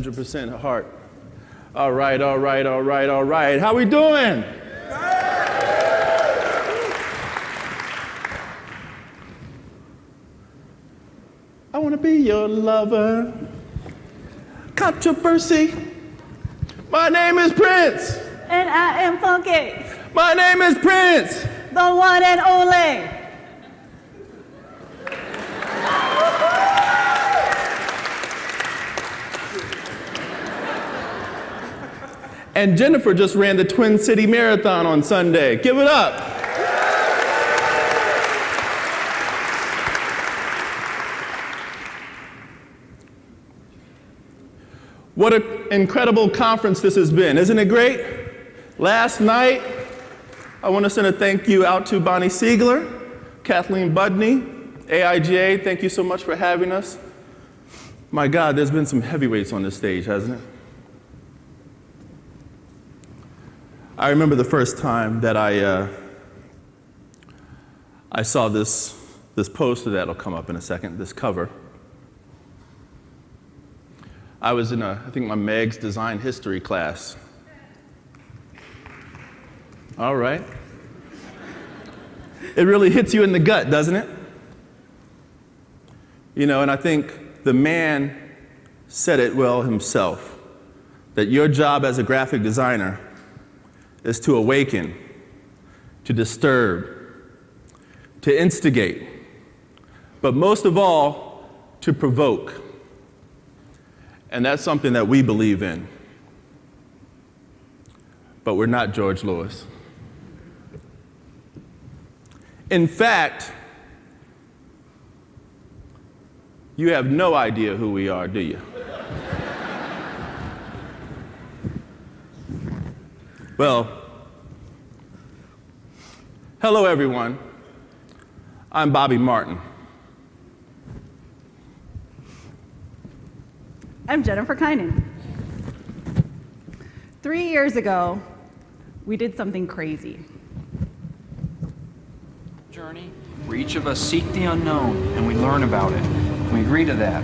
100% heart. All right, all right, all right, all right. How we doing? I want to be your lover. Controversy. My name is Prince. And I am Funky. My name is Prince. The one and only. And Jennifer just ran the Twin City Marathon on Sunday. Give it up. What an incredible conference this has been. Isn't it great? Last night, I want to send a thank you out to Bonnie Siegler, Kathleen Budney, AIGA. Thank you so much for having us. My God, there's been some heavyweights on this stage, hasn't it? I remember the first time that I saw this poster that'll come up in a second, this cover. I was in I think my Meg's design history class. All right. It really hits you in the gut, doesn't it? You know, and I think the man said it well himself, that your job as a graphic designer is to awaken, to disturb, to instigate, but most of all, to provoke. And that's something that we believe in. But we're not George Lewis. In fact, you have no idea who we are, do you? Well, hello everyone. I'm Bobby Martin. I'm Jennifer Kinon. 3 years ago, we did something crazy. Journey where each of us seek the unknown and we learn about it. Can we agree to that?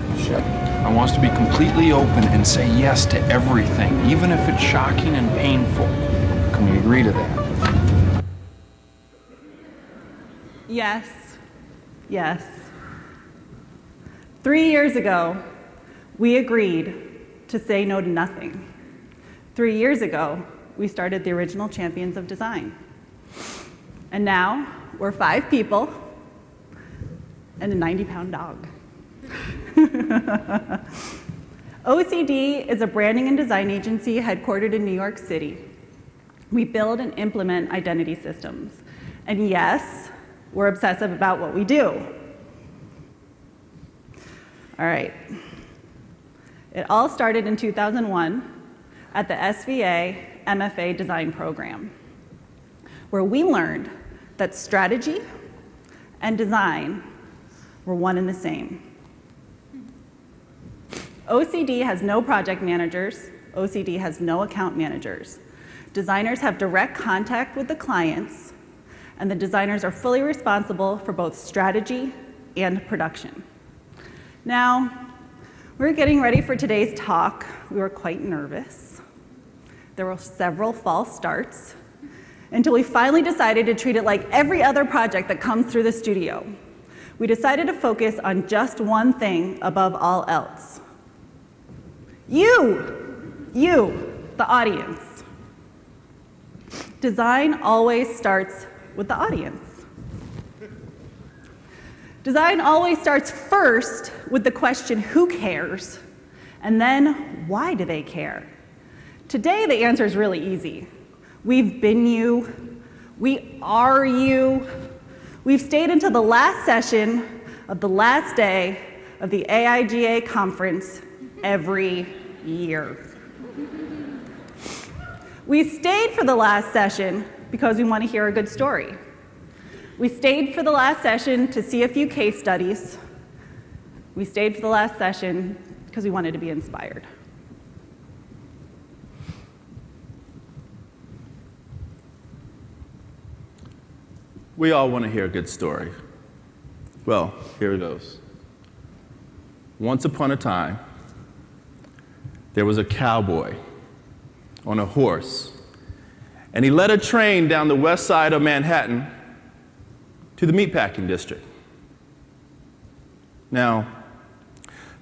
I want us to be completely open and say yes to everything, even if it's shocking and painful. Can we agree to that? Yes. Yes. 3 years ago, we agreed to say no to nothing. 3 years ago, we started the original Champions of Design. And now, we're 5 people and a 90-pound dog. OCD is a branding and design agency headquartered in New York City. We build and implement identity systems. And yes, we're obsessive about what we do. All right. It all started in 2001 at the SVA MFA design program, where we learned that strategy and design were one and the same. OCD has no project managers. OCD has no account managers. Designers have direct contact with the clients, and the designers are fully responsible for both strategy and production. Now, we're getting ready for today's talk. We were quite nervous. There were several false starts until we finally decided to treat it like every other project that comes through the studio. We decided to focus on just one thing above all else. You, the audience. Design always starts with the audience. Design always starts first with the question, who cares? And then, why do they care? Today, the answer is really easy. We've been you. We are you. We've stayed until the last session of the last day of the AIGA conference every year. We stayed for the last session because we want to hear a good story. We stayed for the last session to see a few case studies. We stayed for the last session because we wanted to be inspired. We all want to hear a good story. Well, here it goes. Once upon a time, there was a cowboy on a horse, and he led a train down the west side of Manhattan to the meatpacking district. Now,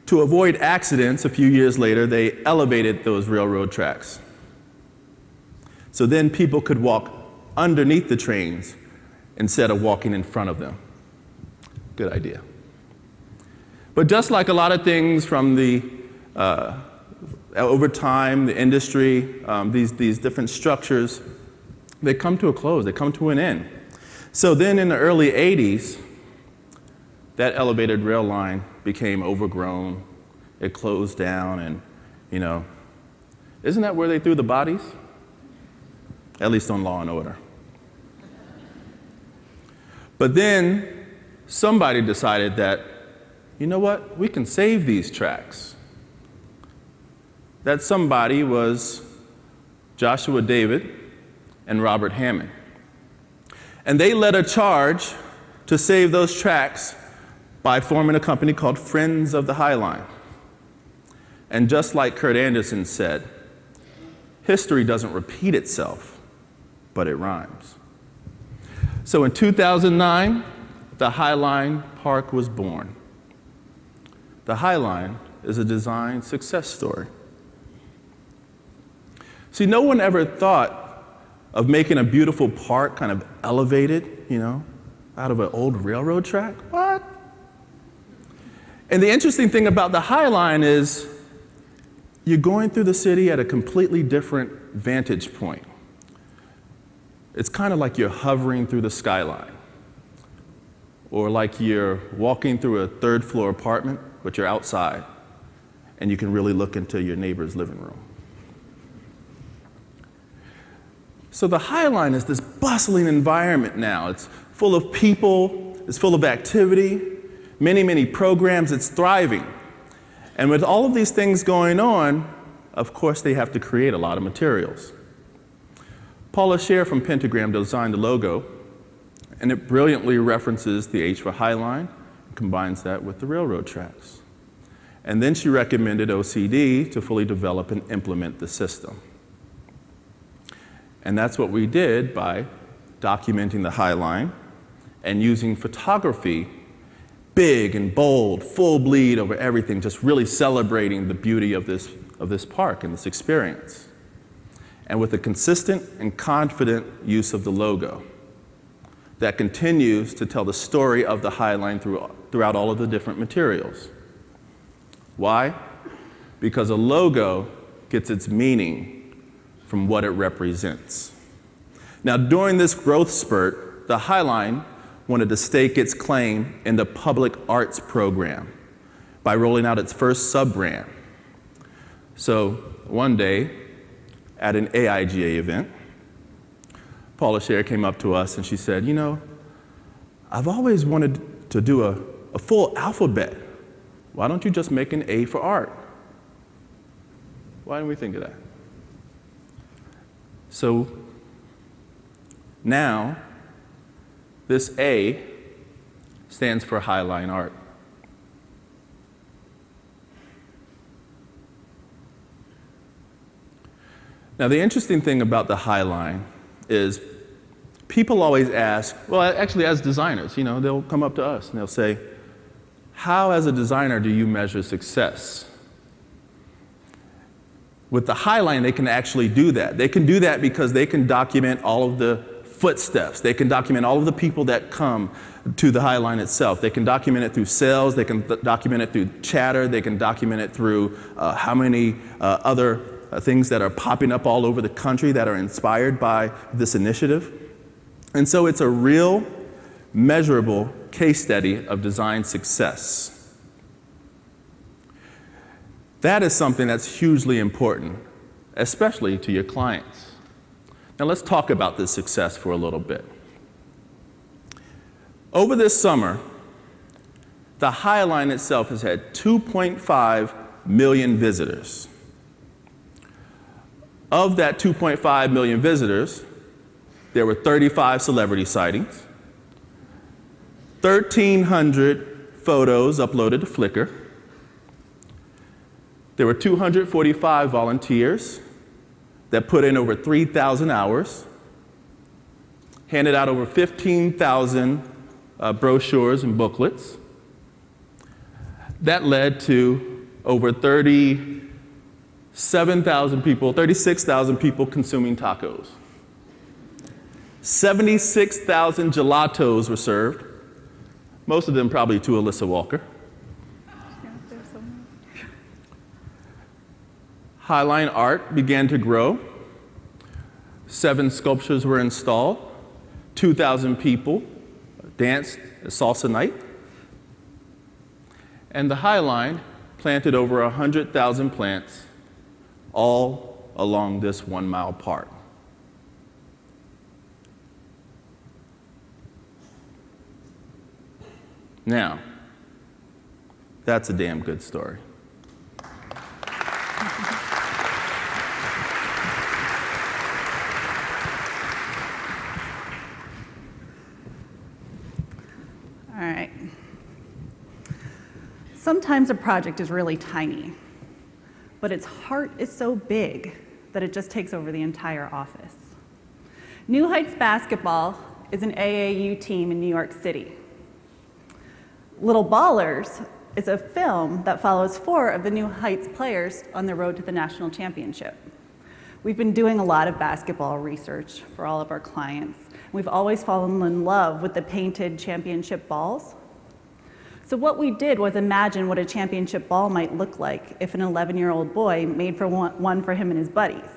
to avoid accidents, a few years later, they elevated those railroad tracks. So then people could walk underneath the trains instead of walking in front of them. Good idea. But just like a lot of things from the over time, the industry, these different structures, they come to a close, they come to an end. So then in the early 80s, that elevated rail line became overgrown. It closed down, and, isn't that where they threw the bodies? At least on Law and Order. But then somebody decided that, you know what, we can save these tracks. That somebody was Joshua David and Robert Hammond. And they led a charge to save those tracks by forming a company called Friends of the High Line. And just like Kurt Anderson said, history doesn't repeat itself, but it rhymes. So in 2009, the High Line Park was born. The High Line is a design success story. See, no one ever thought of making a beautiful park kind of elevated, out of an old railroad track. What? And the interesting thing about the High Line is you're going through the city at a completely different vantage point. It's kind of like you're hovering through the skyline, or like you're walking through a third-floor apartment, but you're outside, and you can really look into your neighbor's living room. So the High Line is this bustling environment now. It's full of people, it's full of activity, many, many programs, it's thriving. And with all of these things going on, of course, they have to create a lot of materials. Paula Scher from Pentagram designed the logo, and it brilliantly references the H for High Line, and combines that with the railroad tracks. And then she recommended OCD to fully develop and implement the system. And that's what we did by documenting the High Line and using photography, big and bold, full bleed over everything, just really celebrating the beauty of this park and this experience. And with a consistent and confident use of the logo that continues to tell the story of the High Line throughout all of the different materials. Why? Because a logo gets its meaning from what it represents. Now, during this growth spurt, the High Line wanted to stake its claim in the public arts program by rolling out its first sub-brand. So one day, at an AIGA event, Paula Scher came up to us and she said, I've always wanted to do a full alphabet. Why don't you just make an A for art? Why didn't we think of that? So now, this A stands for High Line Art. Now, the interesting thing about the High Line is people always ask, well, actually as designers, they'll come up to us and they'll say, how as a designer do you measure success? With the High Line, they can actually do that. They can do that because they can document all of the footsteps. They can document all of the people that come to the High Line itself. They can document it through sales. They can document it through chatter. They can document it through how many other things that are popping up all over the country that are inspired by this initiative. And so it's a real, measurable case study of design success. That is something that's hugely important, especially to your clients. Now let's talk about this success for a little bit. Over this summer, the High Line itself has had 2.5 million visitors. Of that 2.5 million visitors, there were 35 celebrity sightings, 1,300 photos uploaded to Flickr, There were 245 volunteers that put in over 3,000 hours, handed out over 15,000 brochures and booklets. That led to over 36,000 people consuming tacos. 76,000 gelatos were served, most of them probably to Alyssa Walker. Highline art began to grow. 7 sculptures were installed. 2,000 people danced a salsa night. And the Highline planted over 100,000 plants all along this 1-mile park. Now, that's a damn good story. All right. Sometimes a project is really tiny, but its heart is so big that it just takes over the entire office. New Heights Basketball is an AAU team in New York City. Little Ballers is a film that follows 4 of the New Heights players on the road to the national championship. We've been doing a lot of basketball research for all of our clients. We've always fallen in love with the painted championship balls. So what we did was imagine what a championship ball might look like if an 11-year-old boy made one for him and his buddies.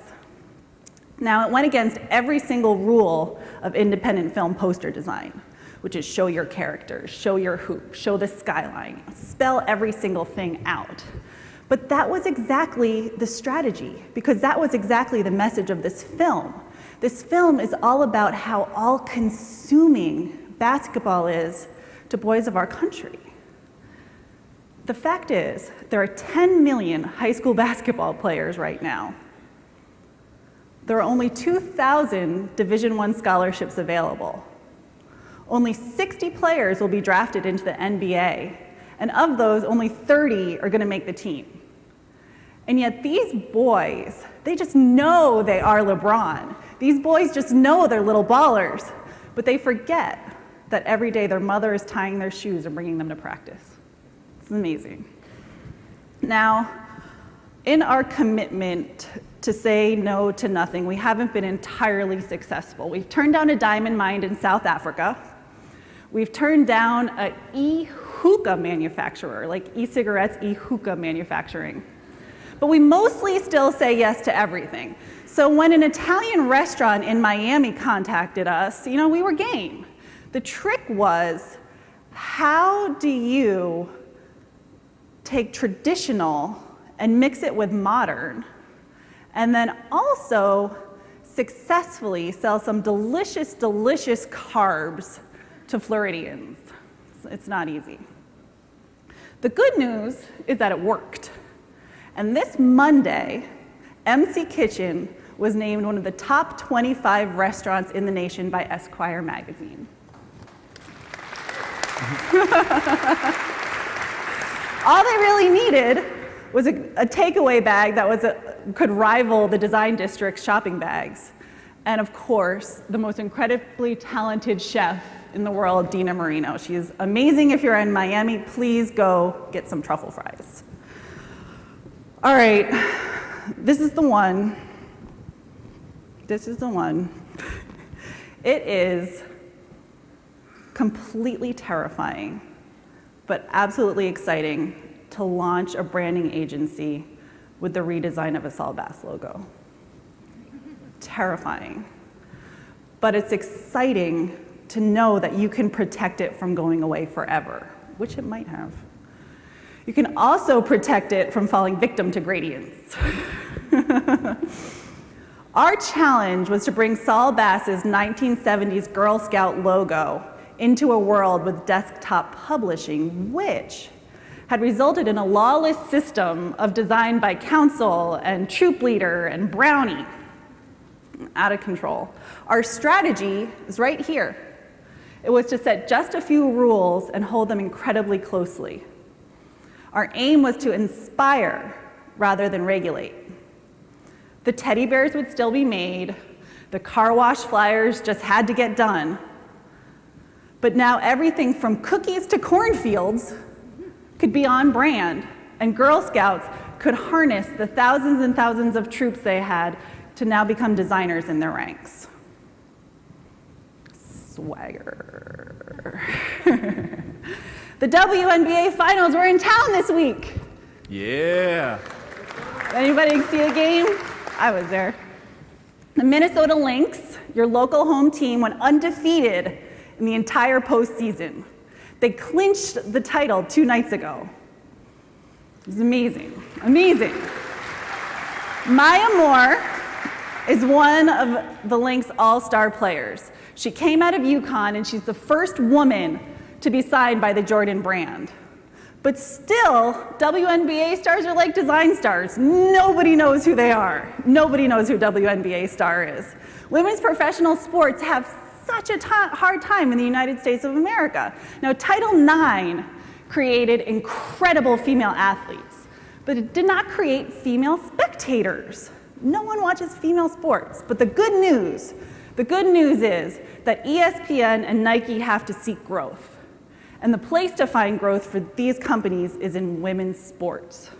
Now, it went against every single rule of independent film poster design, which is show your characters, show your hoop, show the skyline, spell every single thing out. But that was exactly the strategy, because that was exactly the message of this film. This film is all about how all-consuming basketball is to boys of our country. The fact is, there are 10 million high school basketball players right now. There are only 2,000 Division I scholarships available. Only 60 players will be drafted into the NBA, and of those, only 30 are going to make the team. And yet these boys, they just know they are LeBron. These boys just know they're little ballers, but they forget that every day their mother is tying their shoes and bringing them to practice. It's amazing. Now, in our commitment to say no to nothing, we haven't been entirely successful. We've turned down a diamond mine in South Africa. We've turned down an e-hookah manufacturer, like e-cigarettes, e-hookah manufacturing. But we mostly still say yes to everything. So when an Italian restaurant in Miami contacted us, we were game. The trick was, how do you take traditional and mix it with modern, and then also successfully sell some delicious, delicious carbs to Floridians? It's not easy. The good news is that it worked. And this Monday, MC Kitchen was named one of the top 25 restaurants in the nation by Esquire magazine. All they really needed was a takeaway bag that could rival the Design District's shopping bags. And of course, the most incredibly talented chef in the world, Dina Marino. She is amazing. If you're in Miami, please go get some truffle fries. All right, this is the one. This is the one. It is completely terrifying, but absolutely exciting to launch a branding agency with the redesign of a Saul Bass logo. Terrifying. But it's exciting to know that you can protect it from going away forever, which it might have. You can also protect it from falling victim to gradients. Our challenge was to bring Saul Bass's 1970s Girl Scout logo into a world with desktop publishing, which had resulted in a lawless system of design by council and troop leader and brownie. Out of control. Our strategy is right here. It was to set just a few rules and hold them incredibly closely. Our aim was to inspire rather than regulate. The teddy bears would still be made, the car wash flyers just had to get done. But now everything from cookies to cornfields could be on brand, and Girl Scouts could harness the thousands and thousands of troops they had to now become designers in their ranks. Swagger. The WNBA finals were in town this week. Yeah. Anybody see a game? I was there. The Minnesota Lynx, your local home team, went undefeated in the entire postseason. They clinched the title 2 nights ago. It was amazing, amazing. Maya Moore is one of the Lynx all-star players. She came out of UConn, and she's the first woman to be signed by the Jordan brand. But still, WNBA stars are like design stars. Nobody knows who they are. Nobody knows who WNBA star is. Women's professional sports have such a hard time in the United States of America. Now, Title IX created incredible female athletes, but it did not create female spectators. No one watches female sports. But the good news is that ESPN and Nike have to seek growth. And the place to find growth for these companies is in women's sports.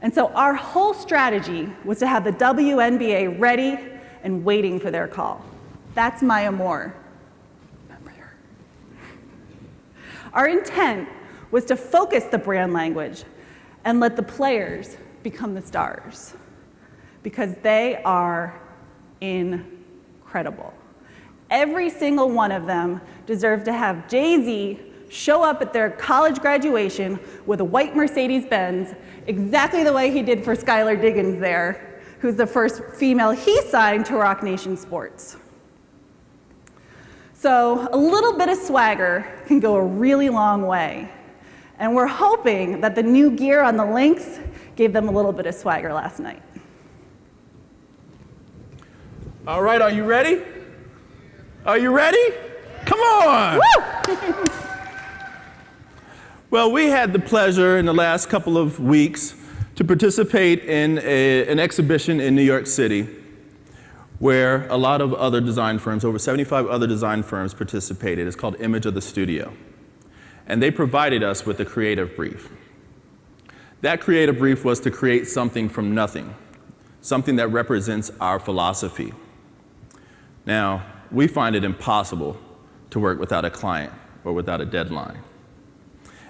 And so our whole strategy was to have the WNBA ready and waiting for their call. That's Maya Moore. Remember her. Our intent was to focus the brand language and let the players become the stars, because they are incredible. Every single one of them deserved to have Jay-Z show up at their college graduation with a white Mercedes-Benz, exactly the way he did for Skylar Diggins there, who's the first female he signed to Roc Nation Sports. So a little bit of swagger can go a really long way. And we're hoping that the new gear on the Lynx gave them a little bit of swagger last night. All right, are you ready? Are you ready? Come on! Woo! Well, we had the pleasure in the last couple of weeks to participate in an exhibition in New York City where a lot of other design firms, over 75 other design firms participated. It's called Image of the Studio. And they provided us with a creative brief. That creative brief was to create something from nothing, something that represents our philosophy. Now, we find it impossible to work without a client or without a deadline.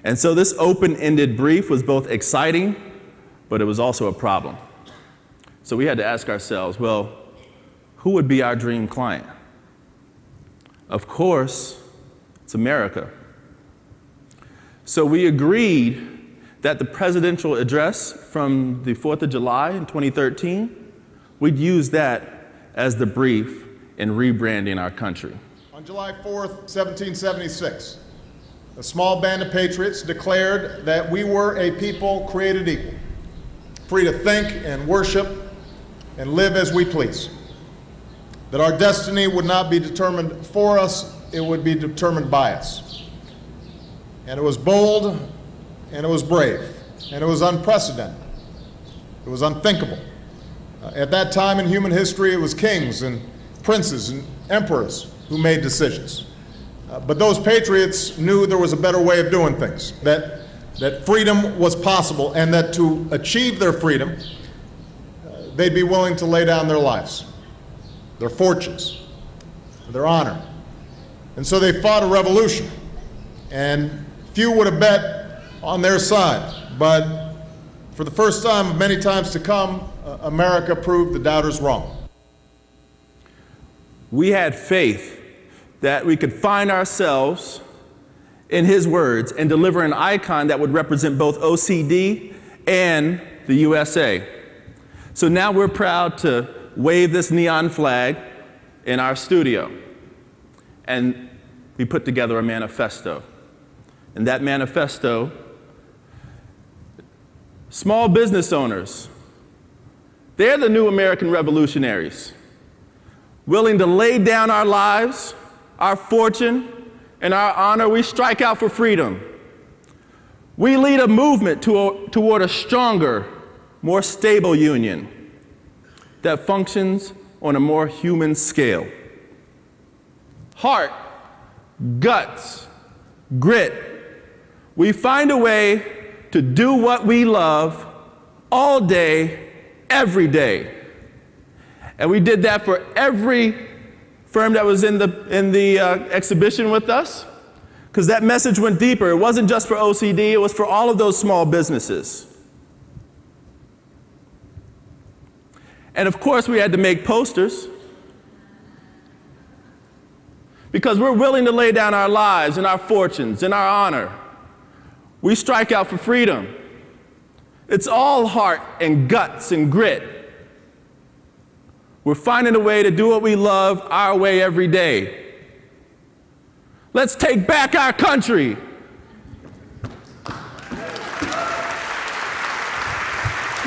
And so this open-ended brief was both exciting, but it was also a problem. So we had to ask ourselves, well, who would be our dream client? Of course, it's America. So we agreed that the presidential address from the 4th of July in 2013, we'd use that as the brief in rebranding our country. On July 4th, 1776, a small band of patriots declared that we were a people created equal, free to think and worship and live as we please. That our destiny would not be determined for us, it would be determined by us. And it was bold, and it was brave, and it was unprecedented. It was unthinkable. At that time in human history, it was kings and princes and emperors who made decisions. But those patriots knew there was a better way of doing things, that freedom was possible, and that to achieve their freedom, they'd be willing to lay down their lives, their fortunes, their honor. And so they fought a revolution, and few would have bet on their side. But for the first time, many times to come, America proved the doubters wrong. We had faith that we could find ourselves in his words and deliver an icon that would represent both OCD and the USA. So now we're proud to wave this neon flag in our studio. And we put together a manifesto. And that manifesto, small business owners, they're the new American revolutionaries, willing to lay down our lives, our fortune, and our honor. We strike out for freedom. We lead a movement toward a stronger, more stable union that functions on a more human scale. Heart, guts, grit. We find a way to do what we love all day, every day. And we did that for every firm that was in the exhibition with us, because that message went deeper. It wasn't just for OCD, it was for all of those small businesses. And of course, we had to make posters, because we're willing to lay down our lives and our fortunes and our honor. We strike out for freedom. It's all heart and guts and grit. We're finding a way to do what we love our way every day. Let's take back our country.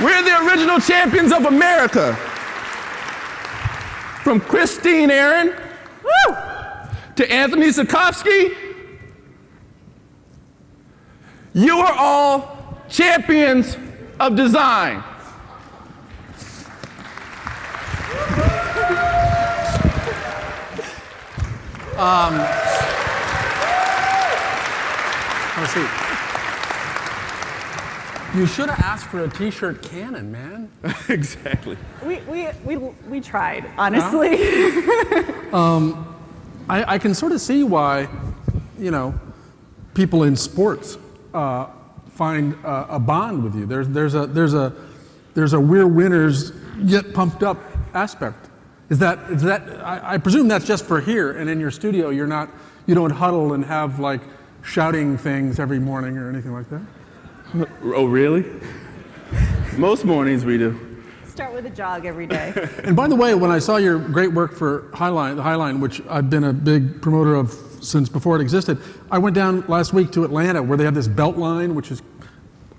We're the original champions of America. From Christine Aaron to Anthony Sokofsky, you are all champions of design. Have a seat. You should have asked for a T-shirt Kinon, man. Exactly. We tried, honestly. I can sort of see why, people in sports find a bond with you. There's a we're winners yet pumped up aspect. Is that I presume that's just for here, and in your studio you don't huddle and have like shouting things every morning or anything like that? Oh, really? Most mornings we do. Start with a jog every day. And by the way, when I saw your great work for the Highline, which I've been a big promoter of since before it existed, I went down last week to Atlanta where they have this belt line, which is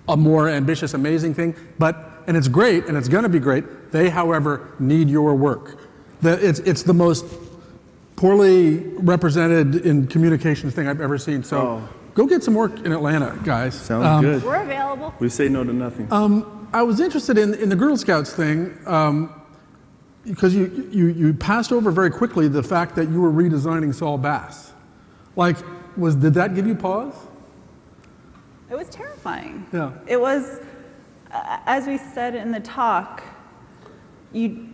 a more ambitious, amazing thing. And it's great, and it's going to be great. They, however, need your work. It's the most poorly represented in communications thing I've ever seen. So go get some work in Atlanta, guys. Sounds good. We're available. We say no to nothing. I was interested in the Girl Scouts thing because you passed over very quickly the fact that you were redesigning Saul Bass. Did that give you pause? It was terrifying. Yeah. It was, as we said in the talk, you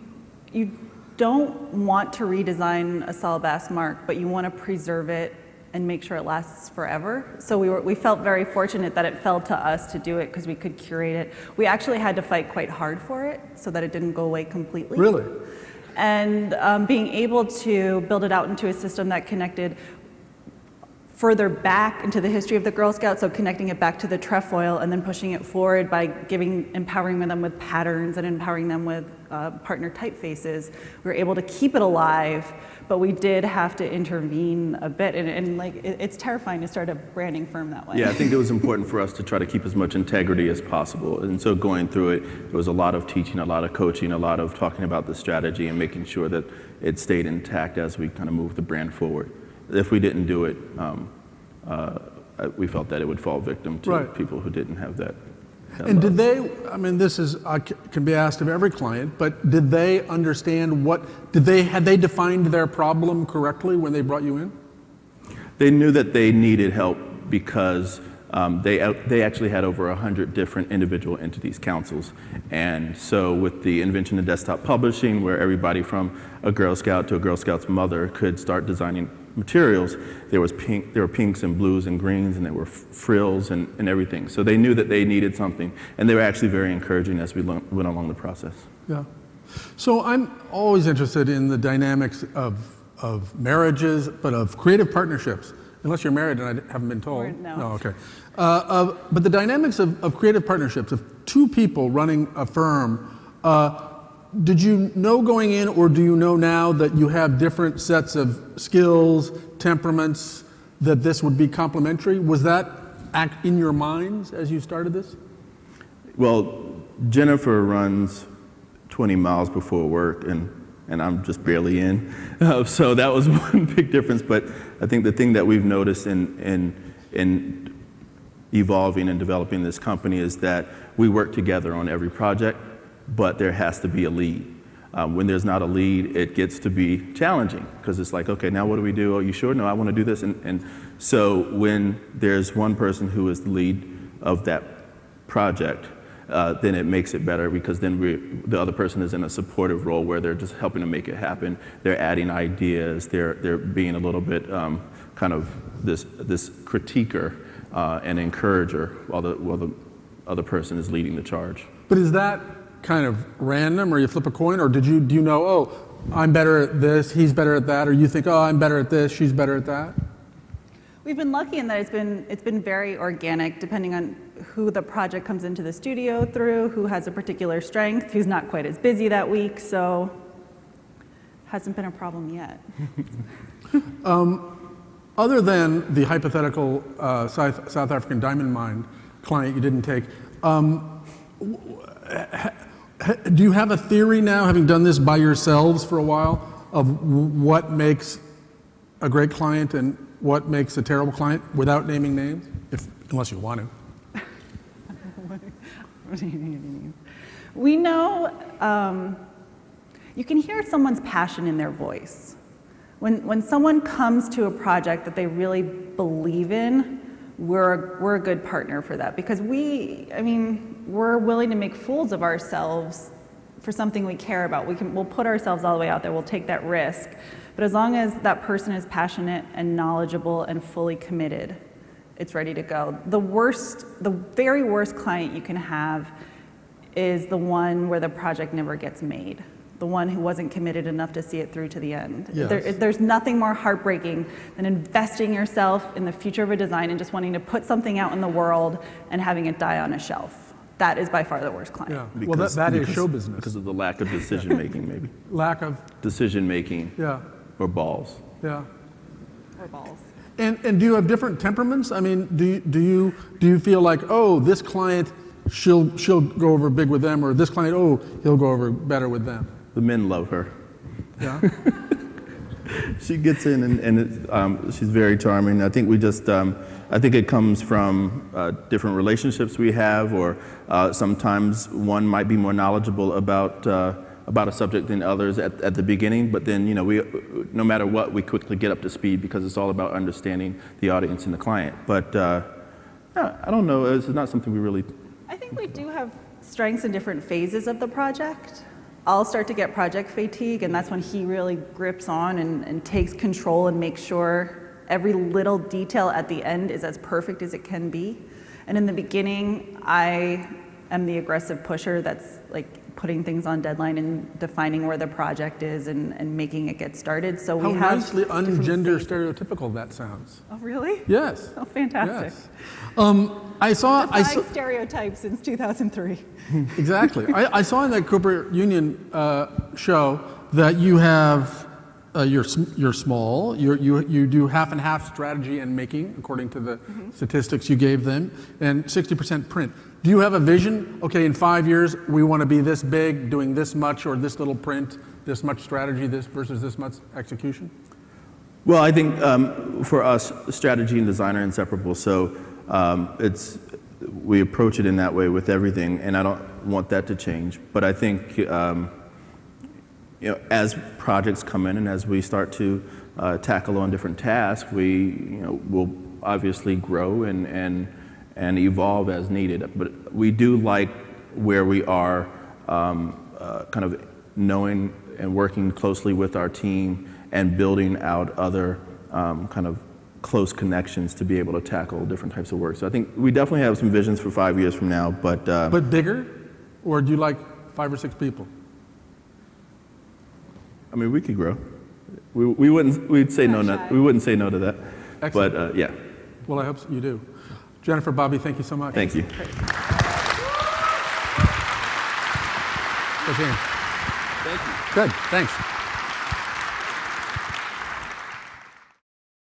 don't want to redesign a Saul Bass mark, but you want to preserve it and make sure it lasts forever. So we felt very fortunate that it fell to us to do it because we could curate it. We actually had to fight quite hard for it so that it didn't go away completely. Really? And being able to build it out into a system that connected further back into the history of the Girl Scouts, so connecting it back to the trefoil and then pushing it forward by empowering them with patterns and empowering them with partner typefaces. We were able to keep it alive, but we did have to intervene a bit, and it's terrifying to start a branding firm that way. Yeah, I think it was important for us to try to keep as much integrity as possible. And so going through it, there was a lot of teaching, a lot of coaching, a lot of talking about the strategy and making sure that it stayed intact as we kind of moved the brand forward. If we didn't do it, we felt that it would fall victim to people who didn't have that. And did they, this is can be asked of every client, but did they understand had they defined their problem correctly when they brought you in? They knew that they needed help because they actually had over 100 different individual entities, councils. And so with the invention of desktop publishing, where everybody from a Girl Scout to a Girl Scout's mother could start designing materials, there were pinks and blues and greens, and there were frills and everything. So they knew that they needed something, and they were actually very encouraging as we went along the process. Yeah. So I'm always interested in the dynamics of marriages, but of creative partnerships. Unless you're married and I haven't been told. No. No, okay. But the dynamics of creative partnerships, of two people running a firm, did you know going in, or do you know now that you have different sets of skills, temperaments, that this would be complementary? Was that in your minds as you started this? Well, Jennifer runs 20 miles before work, and I'm just barely in. So that was one big difference. But I think the thing that we've noticed in evolving and developing this company is that we work together on every project, but there has to be a lead. When there's not a lead, it gets to be challenging because it's like, okay, now what do we do? Are you sure? No, I want to do this. And so when there's one person who is the lead of that project, then it makes it better because then the other person is in a supportive role where they're just helping to make it happen. They're adding ideas. They're being a little bit kind of this critiquer and encourager while the other person is leading the charge. But is that kind of random, or you flip a coin, or do you know, oh, I'm better at this, he's better at that, or you think, oh, I'm better at this, she's better at that? We've been lucky in that it's been very organic, depending on who the project comes into the studio through, who has a particular strength, who's not quite as busy that week, so hasn't been a problem yet. Other than the hypothetical South African diamond mine client you didn't take, do you have a theory now, having done this by yourselves for a while, of what makes a great client and what makes a terrible client, without naming names, unless you want to? We know, you can hear someone's passion in their voice. When someone comes to a project that they really believe in, we're a good partner for that, because we're willing to make fools of ourselves for something we care about. We'll put ourselves all the way out there, we'll take that risk. But as long as that person is passionate and knowledgeable and fully committed, it's ready to go. The very worst client you can have is the one where the project never gets made. The one who wasn't committed enough to see it through to the end. Yes. There's nothing more heartbreaking than investing yourself in the future of a design and just wanting to put something out in the world and having it die on a shelf. That is by far the worst client. Yeah. Well, that is show business. Because of the lack of decision making, maybe. Lack of Decision making. Yeah. Or balls. Yeah. Or balls. And do you have different temperaments? I mean, do you feel like, oh, this client, she'll go over big with them, or this client, oh, he'll go over better with them? The men love her. Yeah. She gets in and she's very charming. I think I think it comes from different relationships we have, or sometimes one might be more knowledgeable about a subject than others at the beginning, but then no matter what, we quickly get up to speed because it's all about understanding the audience and the client. But I don't know, it's not something we really... I think we do have strengths in different phases of the project. I'll start to get project fatigue, and that's when he really grips on and takes control and makes sure every little detail at the end is as perfect as it can be. And in the beginning, I am the aggressive pusher that's like putting things on deadline and defining where the project is and making it get started. So we How have nicely ungender stereotypical that sounds. Oh, really? Yes. Oh, fantastic. Yes. I saw Stereotypes since 2003. Exactly. I saw in that Cooper Union show that you have you're small. You do half and half strategy and making, according to the statistics you gave them, and 60% print. Do you have a vision? Okay, in 5 years we want to be this big, doing this much, or this little print, this much strategy, this versus this much execution? Well, I think for us, strategy and design are inseparable. So we approach it in that way with everything, and I don't want that to change. But I think as projects come in and as we start to tackle on different tasks, we will obviously grow and evolve as needed. But we do like where we are, kind of knowing and working closely with our team and building out other kind of close connections to be able to tackle different types of work. So I think we definitely have some visions for 5 years from now, but bigger, or do you like 5 or 6 people? I mean, we could grow. We wouldn't say no. We wouldn't say no to that. Excellent. But yeah. Well, I hope you do. Jennifer, Bobby, thank you so much. Thank you. Okay. Thank you. Good. Thanks.